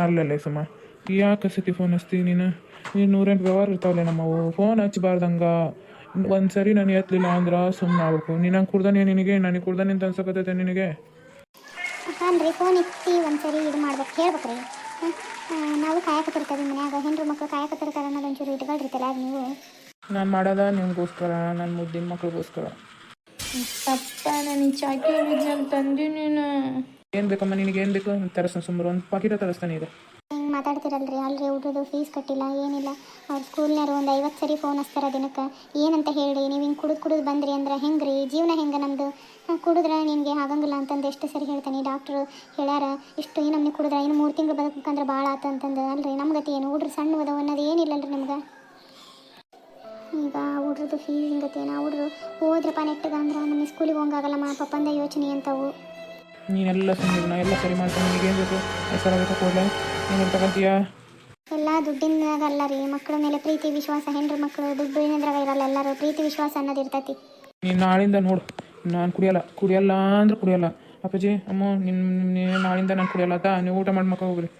ಅಲ್ಲಲ್ಲೇ ಸುಮ್ಮ ಯಾಕೆ ಸತಿ ಫೋನ್ ಹಚ್ತಿ ನೀನು 108 ವ್ಯವಹಾರ ಇರ್ತಾವಲ್ಲ ನಮ್ಮವು. ಫೋನ್ ಹಚ್ಬಾರ್ದಂಗ ಒಂದು ಸರಿ ನಾನು ಎತ್ತಲಿಲ್ಲ ಅಂದ್ರೆ ಸುಮ್ಮನೆ ಆಗ್ಬೇಕು. ನೀನು ಹಂಗೆ ಕುಡ್ದಾನೆ ನಿನಗೆ, ನನಗೆ ಕುಡ್ದಾನೆ ಅಂತ ಅನ್ಸಕತ್ತೈತೆ ನಿನಗೆ? ಹಾನ್ರಿ ಫೋನ್ ಇಟ್ಟು ಒಂದ್ಸರಿ ಇದು ಮಾಡ್ಬೇಕು, ಹೇಳ್ಬೇಕ್ರಿ. ನಾವು ಕಾಯಕತ್ತಿರ್ತೀವಿ ಮನ್ಯಾಗ, ಹೆಣ್ಣು ಮಕ್ಕಳು ಕಾಯಕತ್ತಿರ್ತಾರೆ ಅನ್ನೋದು ಒಂಚೂರು ಇಟ್ಕೊಳ್ರಿತಲ್ಲ ಅದು ನೀವು. ನಾನು ಮಾಡೋದ ನಿಮಗೋಸ್ಕರ, ನನ್ನ ಮುದ್ದಿನ ಮಕ್ಳಿಗೋಸ್ಕರ. ಅಪ್ಪ ನನಗೆ ಚಾಕಿ ಒರಿಜಿನಲ್ ತಂದಿ ನೀನು. ಏನು ಬೇಕಮ್ಮ ನಿನಗೆ? ಏನು ಬೇಕು ತರಿಸ್ತಾನೆ, ಸುಮ್ಮನೆ ಒಂದು ಪಾಕಿಟ ತರಿಸ್ತಾನೆ ಈಗ. ಹಿಂಗೆ ಮಾತಾಡ್ತಿರಲ್ರಿ, ಅಲ್ರಿ ಹುಡುಗದು ಫೀಸ್ ಕಟ್ಟಿಲ್ಲ ಏನಿಲ್ಲ. ಅವ್ರ ಸ್ಕೂಲ್ನಾರು ಒಂದು 50 ಸರಿ ಫೋನ್ ಹಚ್ತಾರೆ ದಿನಕ್ಕೆ. ಏನಂತ ಹೇಳಿ ನೀವು ಹಿಂಗೆ ಕುಡಿದು ಬಂದ್ರಿ ಅಂದ್ರೆ ಹೆಂಗೆ ರೀ ಜೀವನ, ಹೆಂಗೆ ನಮ್ಮದು? ಕುಡಿದ್ರೆ ನಿನಗೆ ಆಗಂಗಿಲ್ಲ ಅಂತಂದು ಎಷ್ಟು ಸರಿ ಹೇಳ್ತಾನೆ ಡಾಕ್ಟ್ರು. ಹೇಳ್ಯಾರ ಇಷ್ಟು ನಮ್ಗೆ ಕುಡಿದ್ರೆ ಇನ್ನು 3 ತಿಂಗಳು ಬದುಕಂದ್ರೆ ಭಾಳ ಆತ ಅಂತಂದು. ಅಲ್ರಿ ನಮ್ಮ ಗತಿ ಏನು? ಹುಡ್ರು ಸಣ್ಣ ಅದಾವ ಅನ್ನೋದು ಏನಿಲ್ಲಲ್ರಿ ನಮ್ಗೆ. ಈಗ ಹುಡ್ರದ್ದು ಫೀಸ್ ಹಿಂಗತಿ ನಾ ಹುಡ್ರು ಹೋದ್ರಪ್ಪ ನೆಟ್ಟಗ ಅಂದ್ರೆ ನಮ್ಮ ಸ್ಕೂಲಿಗೆ ಹೋಗಂಗಾಗಲ್ಲಮ್ಮ, ಪಪ್ಪಂದ ಯೋಚನೆ ಅಂತವು. ನೀನೆಲ್ಲ ಸುಮ್ಮನೆ ನಾ ಎಲ್ಲ ಸರಿ ಮಾಡ್ತೀನಿ. ನಿನಗೇನು ಬೇಕು? ಹೆಸರು ಬೇಕು ಕೊಡಲ? ನೀನು ತಗೊಂತೀಯಾ? ಎಲ್ಲ ದುಡ್ಡಿನಾಗ ಅಲ್ಲ ರೀ, ಮಕ್ಕಳ ಮೇಲೆ ಪ್ರೀತಿ ವಿಶ್ವಾಸ. ಹೆಣ್ಣು ಮಕ್ಕಳು ದುಡ್ಡು ಏನಾದ್ರಾಗ ಇರಲ್ಲ, ಎಲ್ಲರೂ ಪ್ರೀತಿ ವಿಶ್ವಾಸ ಅನ್ನೋದು ಇರ್ತೈತಿ. ನೀನು ನಾಳಿಂದ ನೋಡು, ನಾನು ಕುಡಿಯಲ್ಲ ಅಂದ್ರೆ ಕುಡಿಯಲ್ಲ. ಅಪ್ಪಾಜಿ ಅಮ್ಮ, ನಾಳಿಂದ ನಾನು ಕುಡಿಯಲ್ಲ ಆತ. ನೀವು ಊಟ ಮಾಡಿ ಮಕ್ಕ ಹೋಗ್ರಿ.